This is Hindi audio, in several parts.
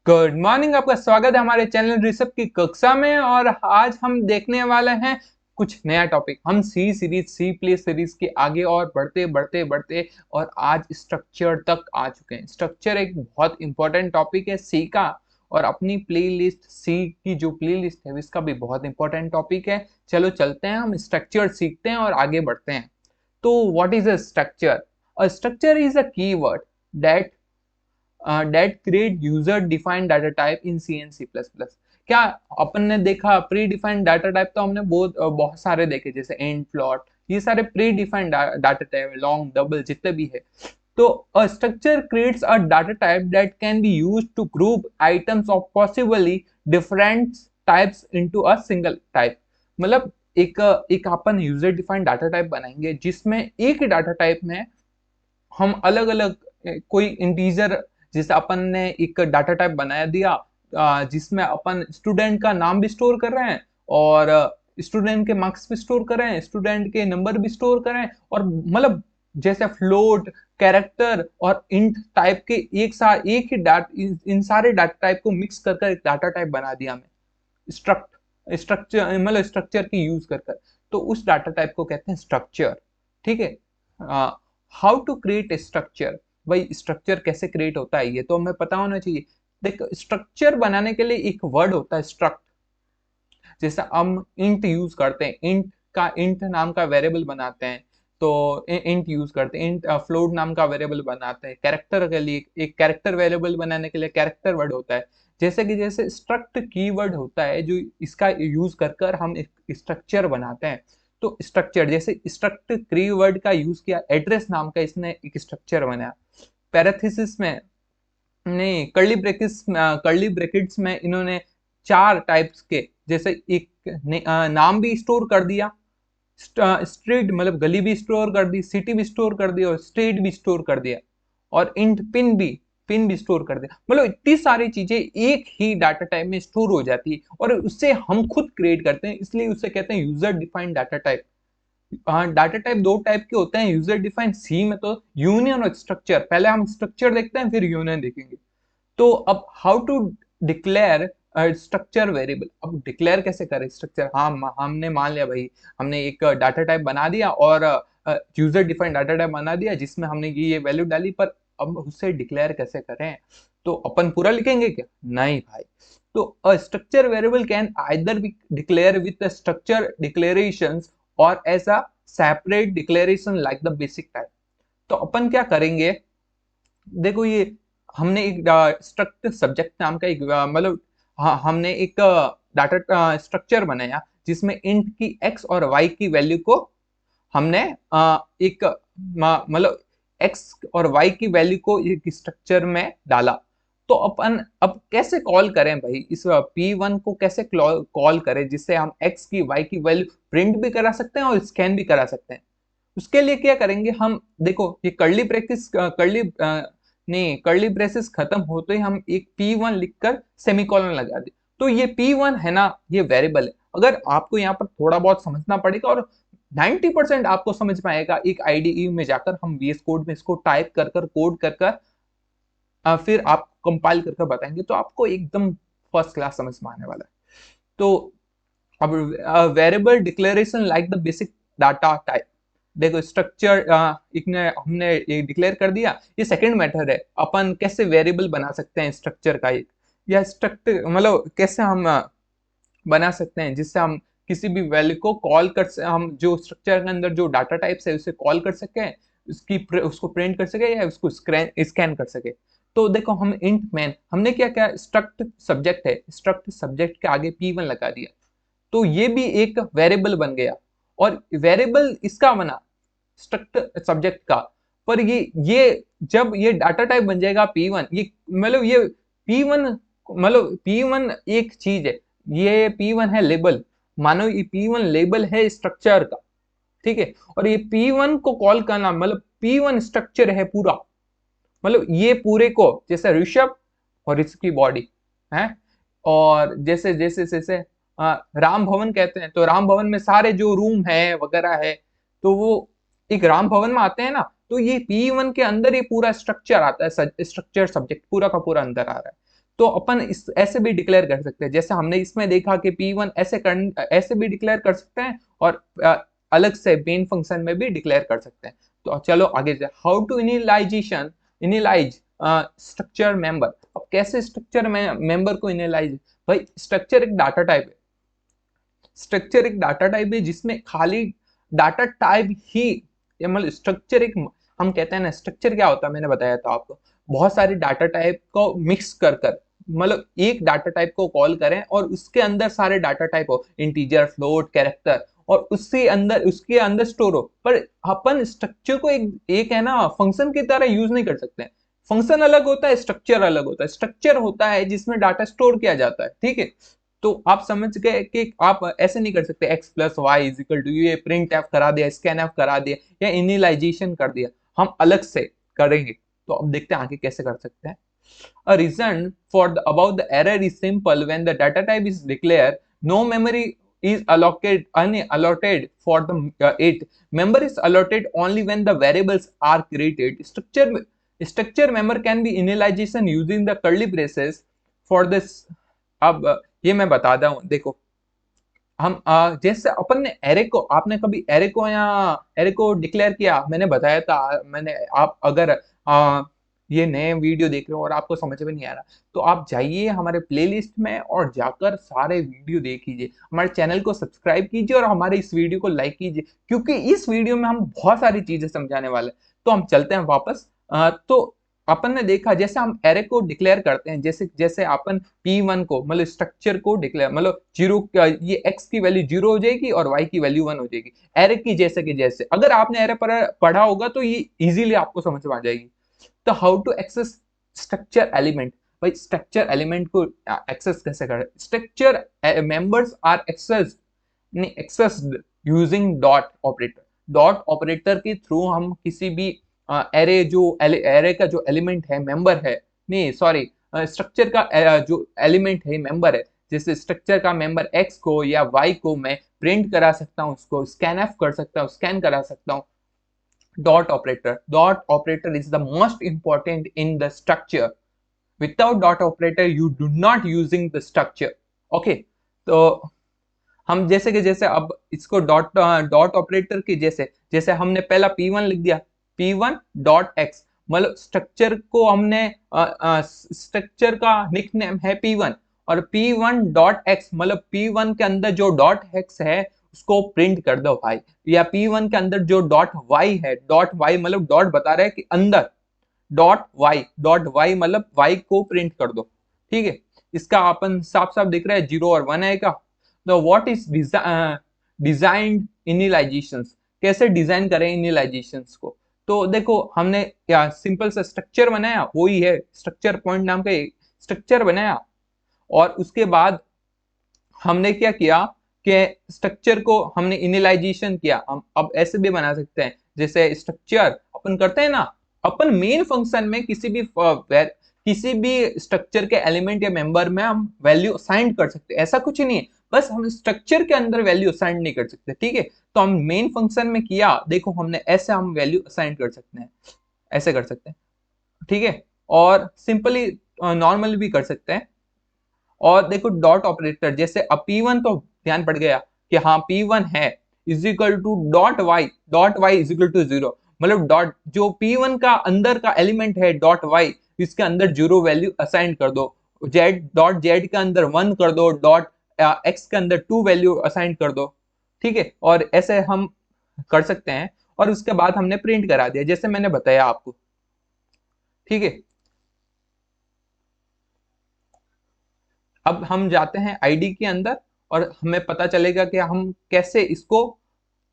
Good morning. आपका स्वागत है हमारे चैनल ऋषभ की कक्षा में। और आज हम देखने वाले हैं कुछ नया टॉपिक। हम सी प्ले सीरीज के आगे और बढ़ते बढ़ते बढ़ते और आज स्ट्रक्चर तक आ चुके हैं। स्ट्रक्चर एक बहुत इंपॉर्टेंट टॉपिक है सी का, और अपनी प्लेलिस्ट सी की जो प्लेलिस्ट है इसका भी बहुत इंपॉर्टेंट टॉपिक है। चलो चलते हैं, हम स्ट्रक्चर सीखते हैं और आगे बढ़ते हैं। तो what is a structure? A structure is a keyword that that create user defined data type in C and C++। क्या अपन ने देखा? प्री डिफाइंड डाटा टाइप तो हमने बहुत सारे देखे, जैसे एंड, फ्लोट, ये सारे pre defined data type, long, double, जितने भी है। तो a structure creates a data type that can be used to group items of possibly different types into a single type। मतलब एक एक अपन यूजर डिफाइंड डाटा टाइप बनाएंगे जिसमें एक डाटा टाइप में हम अलग अलग कोई इंटीजर, जैसे अपन ने एक डाटा टाइप बनाया दिया जिसमें अपन स्टूडेंट का नाम भी स्टोर कर रहे हैं और स्टूडेंट के मार्क्स भी स्टोर कर रहे हैं, स्टूडेंट के नंबर भी स्टोर कर रहे हैं, और मतलब जैसे फ्लोट, कैरेक्टर और इंट टाइप के एक साथ एक ही इन सारे डाटा टाइप को मिक्स कर एक डाटा टाइप बना दिया हमें स्ट्रक्चर, मतलब स्ट्रक्चर की यूज कर। तो उस डाटा टाइप को कहते हैं स्ट्रक्चर। ठीक है। How to create structure? भाई स्ट्रक्चर कैसे क्रिएट होता है ये तो हमें पता होना चाहिए। देख, स्ट्रक्चर बनाने के लिए एक वर्ड होता है स्ट्रक्ट। जैसे हम इंट यूज करते हैं, इंट नाम का वेरिएबल बनाते हैं, तो इंट यूज करते हैं। इंट फ्लोट नाम का वेरिएबल बनाते हैं। कैरेक्टर के लिए एक कैरेक्टर वेरिएबल बनाने के लिए कैरेक्टर वर्ड होता है। जैसे स्ट्रक्ट कीवर्ड होता है जो इसका यूज कर हम एक स्ट्रक्चर बनाते हैं। तो स्ट्रक्चर, जैसे स्ट्रक्ट कीवर्ड का यूज किया, एड्रेस नाम का इसने एक स्ट्रक्चर बनाया। पैरेंथेसिस में नहीं, कर्ली ब्रैकेट्स में इन्होंने चार टाइप्स के, जैसे एक नाम भी स्टोर कर दिया, स्ट्रीट मतलब गली भी स्टोर कर दी, सिटी भी स्टोर कर दी और स्टेट भी स्टोर कर दिया, और इंट पिन भी स्टोर कर दिया। मतलब इतनी सारी चीजें एक ही डाटा टाइप में स्टोर हो जाती है और उससे हम खुद क्रिएट करते हैं, इसलिए उसे कहते हैं यूजर डिफाइंड डाटा टाइप। हाँ, डाटा टाइप दो टाइप के होते हैं यूजर डिफाइंड सी में, तो यूनियन और स्ट्रक्चर। पहले हम स्ट्रक्चर देखते हैं फिर यूनियन देखेंगे। तो अब how to declare structure variable. अब डिक्लेयर कैसे करें स्ट्रक्चर? हाँ, हमने मान लिया भाई, हमने एक डाटा टाइप बना दिया और यूजर डिफाइंड डाटा टाइप बना दिया जिसमें हमने ये वैल्यू डाली, पर अब उसे डिक्लेयर कैसे करें? तो अपन पूरा लिखेंगे क्या? नहीं भाई। तो a structure variable can either be declare with structure declarations और as a separate declaration like the basic type. तो अपन क्या करेंगे? देखो, ये हमने एक स्ट्रक्ट सब्जेक्ट नाम का एक मतलब हमने एक डाटा स्ट्रक्चर बनाया जिसमें इंट की एक्स और वाई की वैल्यू को हमने एक मतलब एक्स और वाई की वैल्यू को एक स्ट्रक्चर में डाला। तो अपन अब कैसे कॉल करें भाई इस P1 को? कैसे कॉल करें जिससे हम एक्स की वाई की वैल्यू प्रिंट भी करा सकते हैं और स्कैन भी करा सकते हैं? उसके लिए क्या करेंगे हम? देखो, ये कर्ली ब्रेसेस खत्म होते ही हम एक P1 लिखकर सेमीकोलन लगा दे। तो ये P1 है ना, ये वेरिएबल है। अगर आपको यहाँ पर थोड़ा बहुत समझना पड़ेगा और 90% आपको समझ में आएगा, एक आईडीई में जाकर हम VS कोड में इसको टाइप कर कोड कर फिर आप कंपाइल कर बताएंगे तो आपको एकदम फर्स्ट क्लास समझ में आने वाला है। तो अब variable declaration like the basic data type. देखो, स्ट्रक्चर इतने हमने ये डिक्लेयर कर दिया, ये सेकंड मेथड है। अपन कैसे वेरिएबल बना सकते हैं स्ट्रक्चर का एक, या स्ट्रक्चर मतलब कैसे हम बना सकते हैं जिससे हम किसी भी वैल्यू को कॉल हम जो स्ट्रक्चर के अंदर जो डाटा टाइप्स है उसे कॉल कर सके, उसको प्रिंट कर सके या उसको स्कैन कर सके। तो देखो, हम इंट मैन हमने क्या क्या, स्ट्रक्ट सब्जेक्ट है, स्ट्रक्ट सब्जेक्ट के आगे P1 लगा दिया, तो ये भी एक वेरिएबल बन गया। और वेरिएबल इसका बना स्ट्रक्ट सब्जेक्ट का, पर ये जब ये डाटा टाइप बन जाएगा P1, ये मतलब ये P1 मतलब P1 एक चीज है, ये P1 है लेबल। मानो ये P1 लेबल है स्ट्रक्चर का, ठीक है। और ये P1 को कॉल करना मतलब P1 स्ट्रक्चर है पूरा, मतलब ये पूरे को, जैसे ऋषभ और इसकी बॉडी है, और जैसे जैसे जैसे राम भवन कहते हैं, तो राम भवन में सारे जो रूम है वगैरह है, तो वो एक राम भवन में आते हैं ना, तो ये P1 के अंदर ये पूरा स्ट्रक्चर आता है, स्ट्रक्चर सब्जेक्ट पूरा का पूरा अंदर आ रहा है। तो अपन इस ऐसे भी डिक्लेयर कर सकते हैं, जैसे हमने इसमें देखा कि P1 ऐसे भी डिक्लेयर कर सकते हैं और अलग से मेन फंक्शन में भी डिक्लेयर कर सकते हैं। तो चलो आगे जाए, हाउ टू इनिलाइज स्ट्रक्चर मेंबर। अब कैसे स्ट्रक्चर में मेंबर को इनिलाइज, भाई स्ट्रक्चर एक डाटा टाइप है, स्ट्रक्चर एक डाटा टाइप है जिसमें खाली डाटा टाइप ही, मतलब स्ट्रक्चर एक, हम कहते हैं ना स्ट्रक्चर क्या होता है, मैंने बताया था आपको, बहुत सारे डाटा टाइप को मिक्स कर कर, मतलब एक डाटा टाइप को कॉल करें और उसके अंदर सारे डाटा टाइप हो, इंटीजर, फ्लोट, कैरेक्टर, और उसके अंदर स्टोर हो। पर अपन स्ट्रक्चर को एक है ना फंक्शन की तरह यूज नहीं कर सकते हैं। फंक्शन अलग होता है, स्ट्रक्चर अलग होता है। स्ट्रक्चर होता है जिसमें डाटा स्टोर किया जाता है, ठीक है। तो आप समझ गए कि आप ऐसे नहीं कर सकते X plus Y is equal to, ये प्रिंट एफ करा दिया, स्कैन एफ करा दिया या इनिलाइजेशन कर दिया, हम अलग से करेंगे। तो अब देखते हैं आगे कैसे कर सकते हैं। A reason for the above the error is simple. When the data type is declared, no memory is allotted for the it. Member is allotted only when the variables are created. Structure member can be initialization using the curly braces for this. अब ये मैं बताता हूँ, देखो हम जैसे अपन ने एरे को, आपने कभी एरे को या एरे को डिक्लेयर किया, मैंने बताया था, मैंने, आप अगर ये नए वीडियो देख रहे हो और आपको समझ में नहीं आ रहा, तो आप जाइए हमारे प्लेलिस्ट में और जाकर सारे वीडियो देख लीजिए, हमारे चैनल को सब्सक्राइब कीजिए और हमारे इस वीडियो को लाइक कीजिए, क्योंकि इस वीडियो में हम बहुत सारी चीजें समझाने वाले। तो हम चलते हैं वापस। तो अपन ने देखा जैसे हम एरे को डिक्लेयर करते हैं, जैसे जैसे अपन P1 को, मतलब स्ट्रक्चर को डिक्लेयर, मतलब जीरो, ये x की वैल्यू 0 हो जाएगी और y की वैल्यू 1 हो जाएगी, एरे की जैसे कि जैसे। अगर आपने एरे पर पढ़ा होगा तो ये इजीली आपको समझ में आ जाएगी। तो how to access structure element, भाई स्ट्रक्चर एलिमेंट को एक्सेस कैसे करें। Structure members are accessed using dot operator. Dot operator के थ्रू हम किसी भी एरे का जो एलिमेंट है, मेंबर है, नहीं सॉरी, स्ट्रक्चर का जो एलिमेंट है, मेंबर है, जैसे स्ट्रक्चर का मेंबर x को या y को मैं प्रिंट करा सकता हूँ, उसको स्कैन एफ कर सकता हूँ, स्कैन करा सकता हूँ। Dot operator is the most important in the structure. Without dot operator you do not using the structure. Okay, तो हम जैसे कि जैसे अब इसको डॉट ऑपरेटर की जैसे जैसे हमने पहला P1 लिख दिया, P1 डॉट एक्स, मतलब स्ट्रक्चर को हमने स्ट्रक्चर का निकनेम है P1 और P1 डॉट एक्स, मतलब P1 के अंदर जो डॉट एक्स है उसको प्रिंट कर दो भाई, या P1 के अंदर जो डॉट वाई है, डॉट वाई मतलब डॉट बता रहा है कि अंदर, डॉट वाई मतलब वाई को प्रिंट कर दो, ठीक है। इसका अपन साफ साफ दिख रहा है 0 और 1 आएगा। तो व्हाट इज डिजाइंड इनिलाइजेशंस, कैसे डिजाइन करें इनिलाइजेशंस को। तो देखो हमने क्या सिंपल सा स्ट्रक्चर बनाया, वही है स्ट्रक्चर पॉइंट नाम का स्ट्रक्चर बनाया, और उसके बाद हमने क्या किया कि स्ट्रक्चर को हमने इनिलाइजेशन किया। हम अब ऐसे भी बना सकते हैं, जैसे स्ट्रक्चर अपन करते हैं ना, अपन मेन फंक्शन में किसी भी स्ट्रक्चर के एलिमेंट या मेंबर में हम वैल्यू असाइन कर सकते हैं, ऐसा कुछ नहीं है, बस हम स्ट्रक्चर के अंदर वैल्यू असाइन नहीं कर सकते, ठीक है। तो हम मेन फंक्शन में किया, देखो हमने ऐसे हम वैल्यू असाइन कर सकते हैं, ऐसे कर सकते हैं, ठीक है, और सिंपली नॉर्मल भी कर सकते हैं। और देखो डॉट ऑपरेटर, जैसे अब P1 तो ध्यान पड़ गया कि हाँ P1 है is equal to dot y is equal to 0, मतलब डॉट जो P1 का अंदर का एलिमेंट है डॉट वाई, इसके अंदर 0 वैल्यू असाइन कर दो, डॉट जेड के अंदर 1 कर दो, डॉट एक्स के अंदर 2 वैल्यू असाइन कर दो, ठीक है। और ऐसे हम कर सकते हैं, और उसके बाद हमने प्रिंट करा दिया जैसे मैंने बताया आपको, ठीक है। अब हम जाते हैं आईडी के अंदर और हमें पता चलेगा कि हम कैसे इसको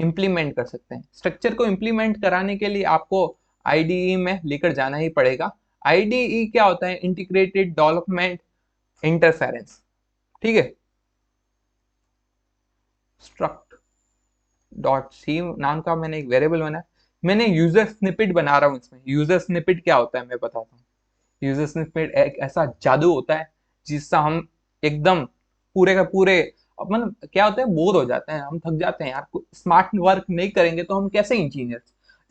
इंप्लीमेंट कर सकते हैं। स्ट्रक्चर को इंप्लीमेंट कराने के लिए आपको आईडीई में लेकर जाना ही पड़ेगा। आईडीई क्या होता है, इंटीग्रेटेड डेवलपमेंट इंटरफेरेंस, ठीक है। स्ट्रक्ट डॉट सी नाम का मैंने एक वेरिएबल बनाया, मैंने यूजर स्निपेट बना रहा हूं इसमें। यूजर स्निपेट क्या होता है मैं बताता हूँ। यूजर स्निपेट एक ऐसा जादू होता है जिससे हम एकदम पूरे का पूरे, मतलब क्या होता है, बोर हो जाते हैं, हम थक जाते हैं यार, स्मार्ट वर्क नहीं करेंगे तो हम कैसे इंजीनियर।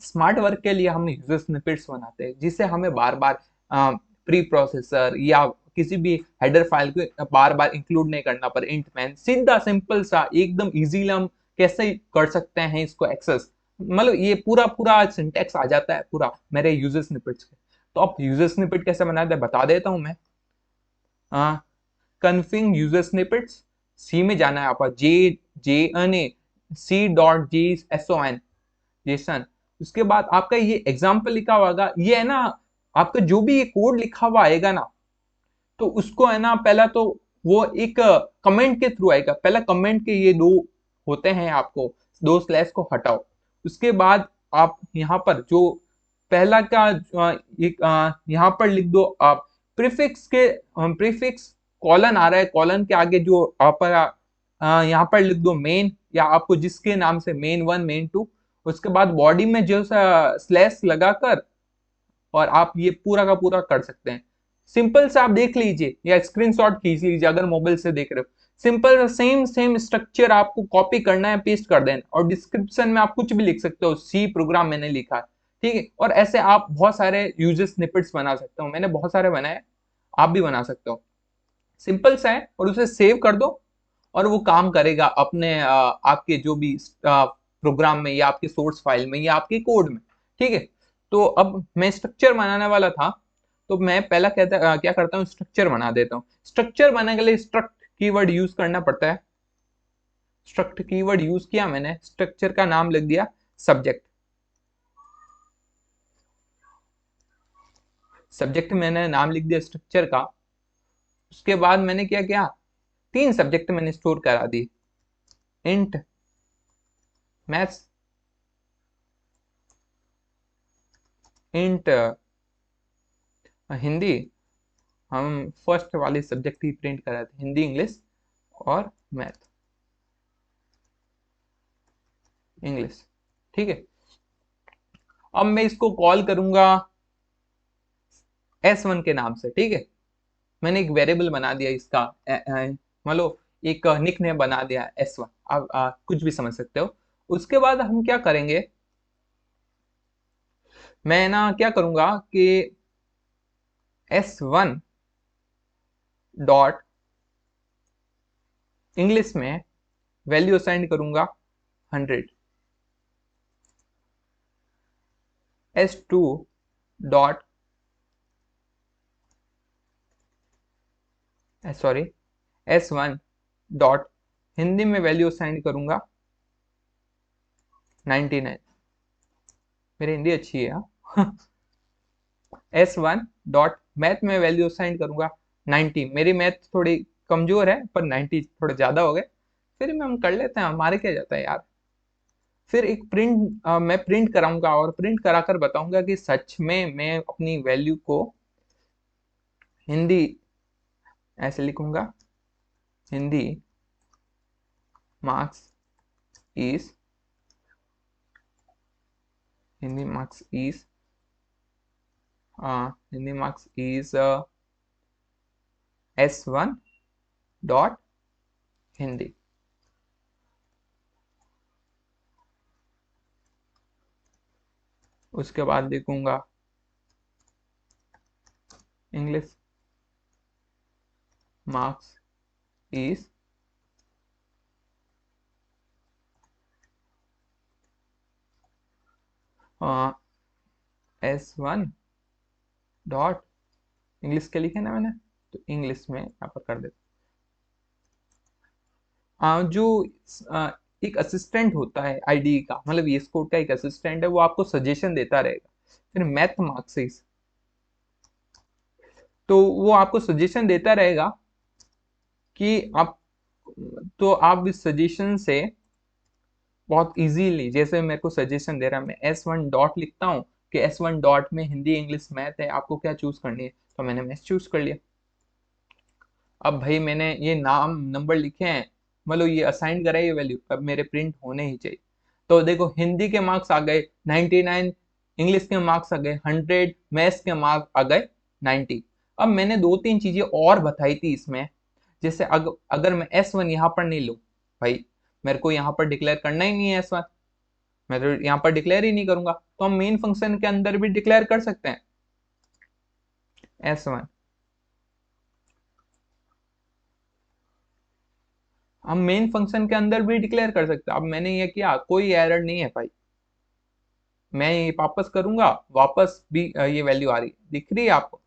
स्मार्ट वर्क के लिए हम यूजर स्निपेट्स बनाते हैं जिससे हमें बार बार प्री प्रोसेसर या किसी भी हेडर फाइल को बार बार इंक्लूड नहीं करना पर इंट मैन, सीधा सिंपल सा एकदम इजीली हम कैसे कर सकते हैं इसको एक्सेस, मतलब ये पूरा पूरा सिंटेक्स आ जाता है पूरा मेरे यूजर स्निपेट्स के। तो अब यूजर स्निपेट कैसे बनाते हैं बता देता हूं मैं। कन्फिग यूजर स्निपेट्स, सी में जाना है आपका, JESON, जेसन। उसके बाद आपका ये एग्जाम्पल लिखा होगा, ये है ना आपका जो भी ये कोड लिखा हुआ आएगा ना, तो उसको है ना पहला तो वो एक कमेंट के थ्रू आएगा, पहला कमेंट के ये दो होते हैं, आपको दो स्लैश को हटाओ। उसके बाद आप यहाँ पर जो पहला का यहाँ पर लिख दो आप प्रीफिक्स के, प्रीफिक्स कॉलन आ रहा है, कॉलन के आगे जो आप यहाँ पर लिख दो मेन, या आपको जिसके नाम से मेन 1 मेन 2। उसके बाद बॉडी में जो सा स्लैश लगाकर और आप ये पूरा का पूरा कर सकते हैं। सिंपल से आप देख लीजिए या स्क्रीनशॉट खींच लीजिए अगर मोबाइल से देख रहे हो। सिंपल सेम सेम स्ट्रक्चर आपको कॉपी करना है, पेस्ट कर देना, और डिस्क्रिप्शन में आप कुछ भी लिख सकते हो, सी प्रोग्राम मैंने लिखा है, ठीक है। और ऐसे आप बहुत सारे यूजर स्निपेट्स बना सकते हो, मैंने बहुत सारे बनाए, आप भी बना सकते हो। सिंपल सा है, और उसे सेव कर दो और वो काम करेगा अपने आपके जो भी प्रोग्राम में या आपके सोर्स फाइल में या आपके कोड में, ठीक है। तो अब मैं स्ट्रक्चर बनाने वाला था, तो मैं पहला क्या करता हूँ, स्ट्रक्चर बना देता हूँ। स्ट्रक्चर बनाने के लिए स्ट्रक्ट कीवर्ड यूज करना पड़ता है। स्ट्रक्ट कीवर्ड यूज किया मैंने, स्ट्रक्चर का नाम लिख दिया सब्जेक्ट। सब्जेक्ट मैंने नाम लिख दिया स्ट्रक्चर का। उसके बाद मैंने क्या किया, 3 सब्जेक्ट मैंने स्टोर करा दी, इंट मैथ्स, इंट हिंदी, हम फर्स्ट वाले सब्जेक्ट ही प्रिंट करा थे, हिंदी इंग्लिश और मैथ इंग्लिश, ठीक है। अब मैं इसको कॉल करूंगा S1 के नाम से, ठीक है। मैंने एक वेरिएबल बना दिया इसका, मतलब एक निक नेम बना दिया S1, आप कुछ भी समझ सकते हो। उसके बाद हम क्या करेंगे, मैं ना क्या करूंगा कि S1 डॉट इंग्लिश में वैल्यू असाइन करूंगा 100, S2 dot sorry S1 dot Hindi में वैल्यू असाइन करूंगा 99, मेरी हिंदी अच्छी है हाँ। S1 डॉट मैथ में वैल्यू असाइन करूंगा 90, मेरी मैथ थोड़ी कमजोर है पर 90 थोड़े ज्यादा हो गए, फिर भी हम कर लेते हैं, हमारे क्या जाता है यार। फिर एक प्रिंट मैं प्रिंट कराऊंगा और प्रिंट कराकर बताऊंगा कि सच में मैं अपनी वैल्यू को हिंदी ऐसे लिखूंगा, Hindi marks is, Hindi marks is Hindi marks is S1 dot Hindi. उसके बाद देखूंगा English marks is S1 dot English के लिखे ना मैंने, तो इंग्लिश में यहाँ पर कर देता। जो एक असिस्टेंट होता है आईडी का, मतलब ये कोड का एक असिस्टेंट है, वो आपको सजेशन देता रहेगा। फिर मैथ मार्क्सिस, तो वो आपको सजेशन देता रहेगा कि आप, तो आप इस सजेशन से बहुत इजीली, जैसे मेरे को सजेशन दे रहा है, मैं S1 डॉट लिखता हूँ कि S1 डॉट में हिंदी इंग्लिश मैथ है, आपको क्या चूज करनी है, तो मैंने मैथ चूज कर लिया। अब भाई मैंने ये नाम नंबर लिखे हैं, मतलब ये असाइन करा है ये वैल्यू, अब मेरे प्रिंट होने ही चाहिए। तो देखो हिंदी के मार्क्स आ गए 99, इंग्लिश के मार्क्स आ गए 100, मैथ्स के मार्क्स आ गए 90। अब मैंने 2-3 चीजें और बताई थी इसमें, जैसे अगर मैं S1 यहाँ पर नहीं लूँ, भाई मेरे को यहाँ पर डिक्लेयर करना ही नहीं है S1, मैं तो यहाँ पर डिक्लेयर ही नहीं करूंगा, तो हम मेन फंक्शन के अंदर भी डिक्लेयर कर सकते हैं S1 हम मेन फंक्शन के अंदर भी डिक्लेयर कर सकते हैं। अब मैंने ये किया, कोई एरर नहीं है भाई, मैं ये वापस करूंगा, वापस भी ये वैल्यू आ रही है, दिख रही है आपको?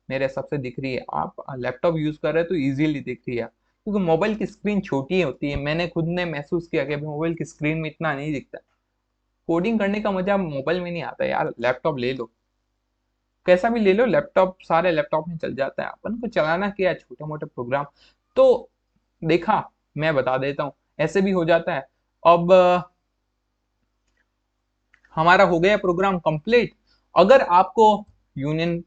मेरे हिसाब से दिख रही है। आप लैपटॉप यूज कर रहे हो तो इजीली दिख रही है, क्योंकि मोबाइल की स्क्रीन छोटी होती है। मैंने खुद ने महसूस किया कि मोबाइल की स्क्रीन में इतना नहीं दिखता। कोडिंग करने का मजा मोबाइल में नहीं आता यार। लैपटॉप ले लो, कैसा भी ले लो, लैपटॉप सारे लैपटॉप में चल जाता है। अपन को चलाना क्या है, छोटे मोटे प्रोग्राम। तो देखा, मैं बता देता हूँ, ऐसे भी हो जाता है। अब हमारा हो गया प्रोग्राम कंप्लीट। अगर आपको यूनियन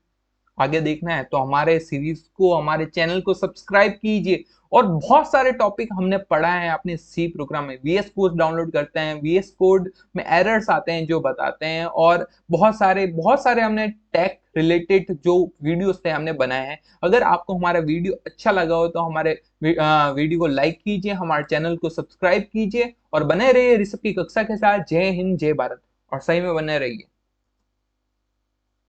आगे देखना है तो हमारे सीरीज को, हमारे चैनल को सब्सक्राइब कीजिए। और बहुत सारे टॉपिक हमने पढ़ा है अपने सी प्रोग्राम में। वीएस कोड डाउनलोड करते हैं, वीएस कोड में एरर्स आते हैं जो बताते हैं, और बहुत सारे हमने टेक रिलेटेड जो वीडियोस थे हमने बनाए हैं। अगर आपको हमारा वीडियो अच्छा लगा हो तो हमारे वीडियो को लाइक कीजिए, हमारे चैनल को सब्सक्राइब कीजिए और बने रहिए ऋषभ की कक्षा के साथ। जय हिंद, जय भारत, और सही में बने रहिए।